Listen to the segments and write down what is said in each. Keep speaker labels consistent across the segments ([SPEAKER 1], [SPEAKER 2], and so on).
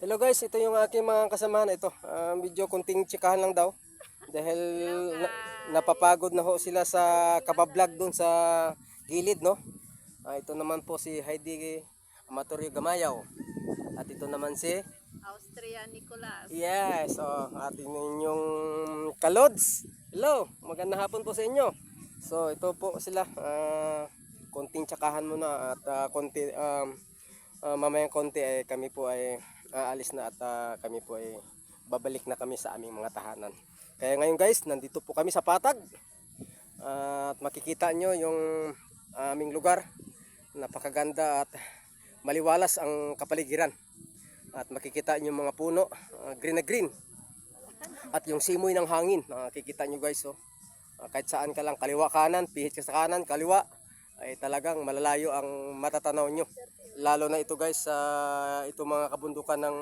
[SPEAKER 1] Hello guys, ito yung aking mga kasamahan. Ito, medyo kunting tsikahan lang daw. Dahil napapagod na ho sila sa kabablog dun sa gilid, no? Ito naman po si Heidi Amatorio Gamayaw. At ito naman si
[SPEAKER 2] Austria Nicolas.
[SPEAKER 1] Yes, ating inyong kalods. Hello, magandang hapon po sa inyo. So ito po sila, konting tsakahan muna at mamayang konti ay kami po ay aalis na at kami po ay babalik na kami sa aming mga tahanan. Kaya ngayon guys, nandito po kami sa Patag. At makikita nyo yung aming lugar. Napakaganda at maliwalas ang kapaligiran. At makikita nyo yung mga puno, green na green. At yung simoy ng hangin, makikita nyo guys. Kahit saan ka lang, kaliwa kanan, pihit ka sa kanan, kaliwa, ay talagang malalayo ang matatanaw nyo. Lalo na ito guys, ito mga kabundukan ng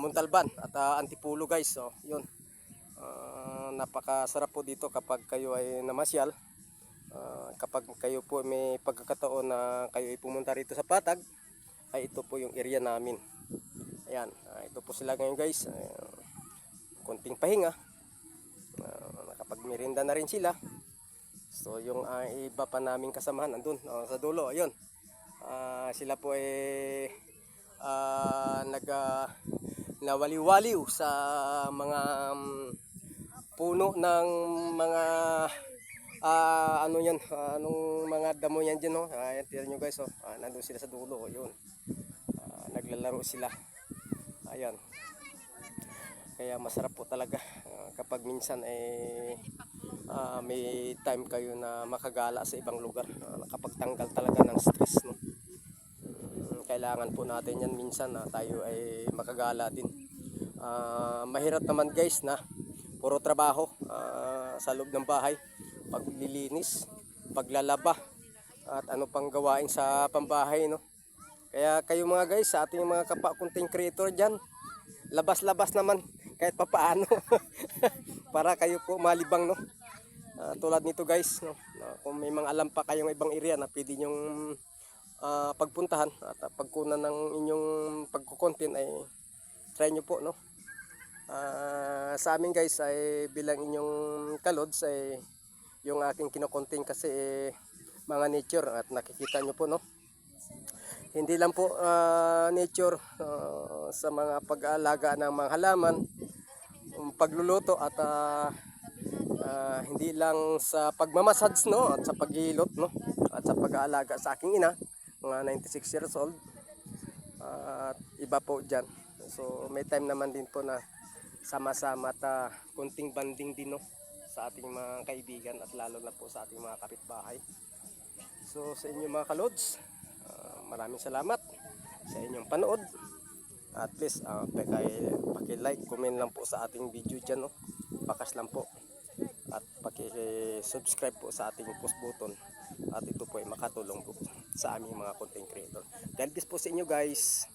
[SPEAKER 1] Montalban at Antipulo guys. So, yun. Napakasarap po dito kapag kayo ay namasyal. Kapag kayo po may pagkakataon na kayo ay pumunta rito sa Patag, ay ito po yung area namin. Ayan, ito po sila ngayon guys. Konting pahinga. Nakapagmerienda na rin sila. So yung iba pa naming kasamahan andun sa dulo, ayun. Sila po ay nawaliwaliw sa mga puno ng mga ano yan, anong mga damo yan dyan, no? Ayan, tira nyo guys, nandun sila sa dulo, ayun. Naglalaro sila. Ayan. Kaya masarap po talaga kapag minsan may time kayo na makagala sa ibang lugar, nakapagtanggal talaga ng stress, no? Kailangan po natin yan minsan na tayo ay makagala din. Mahirap naman guys na puro trabaho sa loob ng bahay, paglilinis, paglalaba at ano pang gawain sa pambahay, no? Kaya kayo mga guys, sa ating mga content creator dyan, labas-labas naman kahit papaano para kayo po malibang, no? Tulad nito guys, no? Kung may mga alam pa kayong ibang area na pwede nyong pagpuntahan at pagkunan ng inyong pagkukontent, ay try nyo po, no? Sa amin guys ay bilang inyong kalods ay yung aking kinokontent kasi mga nature at nakikita nyo po, no? Hindi lang po nature sa mga pag-aalaga ng mga halaman, pagluluto at hindi lang sa pagmamassage, no, at sa paghilot, no, at sa pag-aalaga sa aking ina, mga 96 years old, at iba po dyan. So may time naman din po na sama-sama at kunting banding din, no, sa ating mga kaibigan at lalo na po sa ating mga kapitbahay. So sa inyo mga kalods, maraming salamat sa inyong panood. At please paki-like, comment lang po sa ating video dyan, no? Bakas lang po. At paki-subscribe po sa ating post button. At ito po ay makatulong po sa aming mga content creator. God bless po sa inyo guys.